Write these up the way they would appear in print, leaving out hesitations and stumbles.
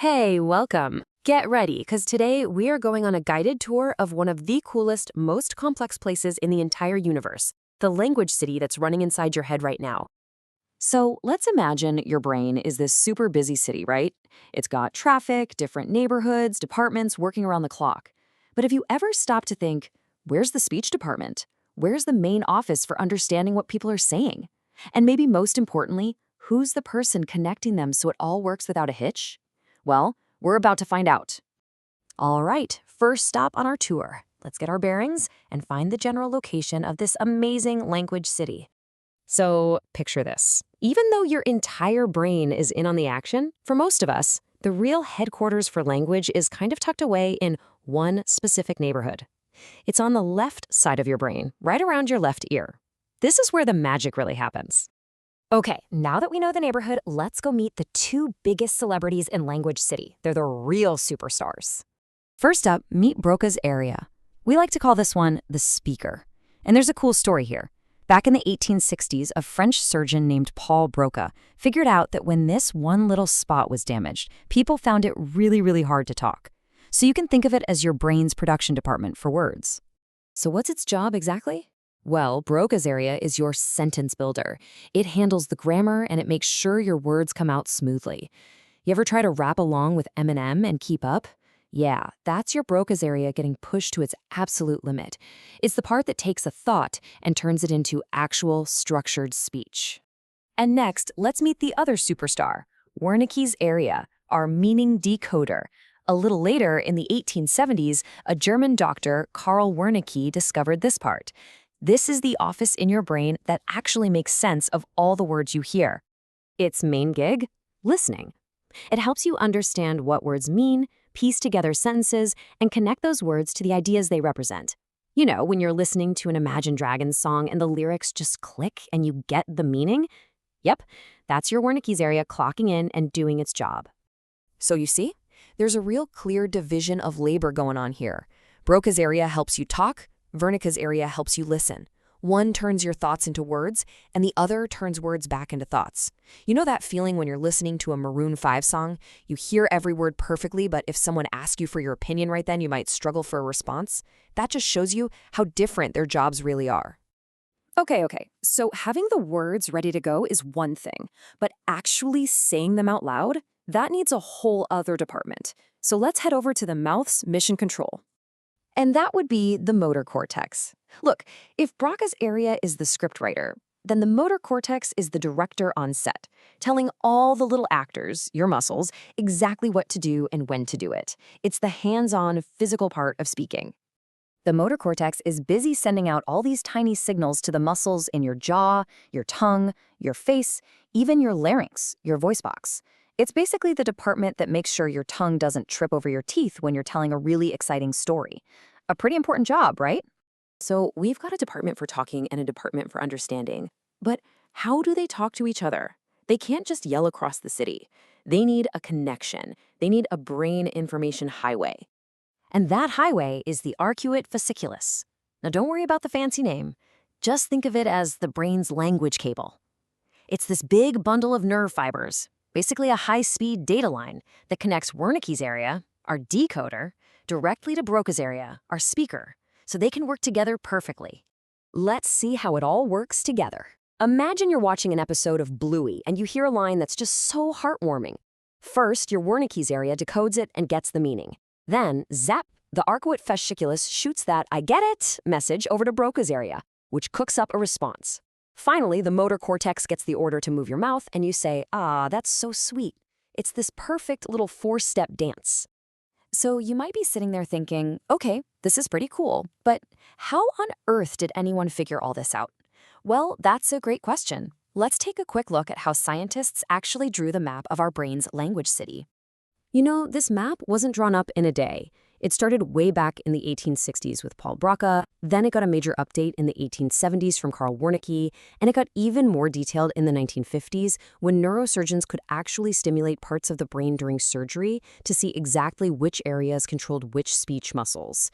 Hey, welcome. Get ready, because today we are going on a guided tour of one of the coolest, most complex places in the entire universe, the language city that's running inside your head right now. So let's imagine your brain is this super busy city, right? It's got traffic, different neighborhoods, departments working around the clock. But have you ever stopped to think, where's the speech department? Where's the main office for understanding what people are saying? And maybe most importantly, who's the person connecting them so it all works without a hitch? Well, we're about to find out. All right, first stop on our tour. Let's get our bearings and find the general location of this amazing language city. So, picture this. Even though your entire brain is in on the action, for most of us, the real headquarters for language is kind of tucked away in one specific neighborhood. It's on the left side of your brain, right around your left ear. This is where the magic really happens. Okay, now that we know the neighborhood, let's go meet the two biggest celebrities in Language City. They're the real superstars. First up, meet Broca's area. We like to call this one the speaker. And there's a cool story here. Back in the 1860s, a French surgeon named Paul Broca figured out that when this one little spot was damaged, people found it really hard to talk. So you can think of it as your brain's production department for words. So what's its job exactly? Well, Broca's area is your sentence builder. It handles the grammar and it makes sure your words come out smoothly. You ever try to rap along with Eminem and keep up? Yeah, that's your Broca's area getting pushed to its absolute limit. It's the part that takes a thought and turns it into actual structured speech. And next, let's meet the other superstar, Wernicke's area, our meaning decoder. A little later, in the 1870s, a German doctor, Karl Wernicke, discovered this part. This is the office in your brain that actually makes sense of all the words you hear. Its main gig? Listening. It helps you understand what words mean, piece together sentences, and connect those words to the ideas they represent. You know, when you're listening to an Imagine Dragons song and the lyrics just click and you get the meaning? Yep, that's your Wernicke's area clocking in and doing its job. So you see, there's a real clear division of labor going on here. Broca's area helps you talk, Wernicke's area helps you listen. One turns your thoughts into words, and the other turns words back into thoughts. You know that feeling when you're listening to a Maroon 5 song? You hear every word perfectly, but if someone asks you for your opinion right then, you might struggle for a response? That just shows you how different their jobs really are. Okay, so having the words ready to go is one thing, but actually saying them out loud? That needs a whole other department. So let's head over to the mouth's mission control. And that would be the motor cortex. Look, if Broca's area is the scriptwriter, then the motor cortex is the director on set, telling all the little actors, your muscles, exactly what to do and when to do it. It's the hands-on, physical part of speaking. The motor cortex is busy sending out all these tiny signals to the muscles in your jaw, your tongue, your face, even your larynx, your voice box. It's basically the department that makes sure your tongue doesn't trip over your teeth when you're telling a really exciting story. A pretty important job, right? So we've got a department for talking and a department for understanding. But how do they talk to each other? They can't just yell across the city. They need a connection. They need a brain information highway. And that highway is the arcuate fasciculus. Now don't worry about the fancy name. Just think of it as the brain's language cable. It's this big bundle of nerve fibers, basically a high-speed data line that connects Wernicke's area, our decoder, directly to Broca's area, our speaker, so they can work together perfectly. Let's see how it all works together. Imagine you're watching an episode of Bluey and you hear a line that's just so heartwarming. First, your Wernicke's area decodes it and gets the meaning. Then, zap, the arcuate fasciculus shoots that "I get it" message over to Broca's area, which cooks up a response. Finally, the motor cortex gets the order to move your mouth, and you say, "Ah, that's so sweet." It's this perfect little four-step dance. So you might be sitting there thinking, okay, this is pretty cool, but how on earth did anyone figure all this out? Well, that's a great question. Let's take a quick look at how scientists actually drew the map of our brain's language city. You know, this map wasn't drawn up in a day. It started way back in the 1860s with Paul Broca, then it got a major update in the 1870s from Karl Wernicke, and it got even more detailed in the 1950s when neurosurgeons could actually stimulate parts of the brain during surgery to see exactly which areas controlled which speech muscles.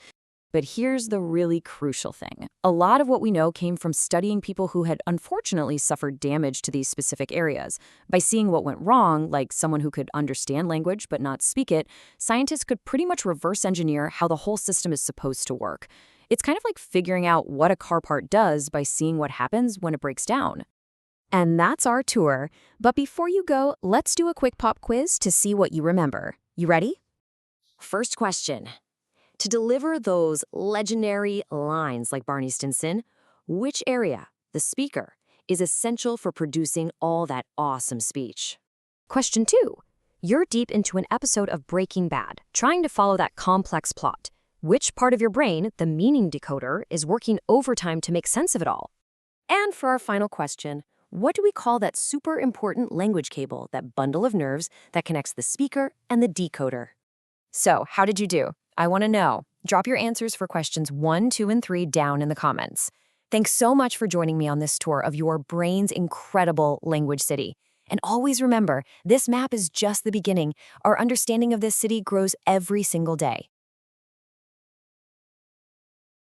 But here's the really crucial thing. A lot of what we know came from studying people who had unfortunately suffered damage to these specific areas. By seeing what went wrong, like someone who could understand language but not speak it, scientists could pretty much reverse engineer how the whole system is supposed to work. It's kind of like figuring out what a car part does by seeing what happens when it breaks down. And that's our tour. But before you go, let's do a quick pop quiz to see what you remember. You ready? First question. To deliver those legendary lines like Barney Stinson, which area, the speaker, is essential for producing all that awesome speech? Question 2. You're deep into an episode of Breaking Bad, trying to follow that complex plot. Which part of your brain, the meaning decoder, is working overtime to make sense of it all? And for our final question, what do we call that super important language cable, that bundle of nerves that connects the speaker and the decoder? So, how did you do? I want to know. Drop your answers for questions 1, 2, and 3 down in the comments. Thanks so much for joining me on this tour of your brain's incredible language city. And always remember, this map is just the beginning. Our understanding of this city grows every single day.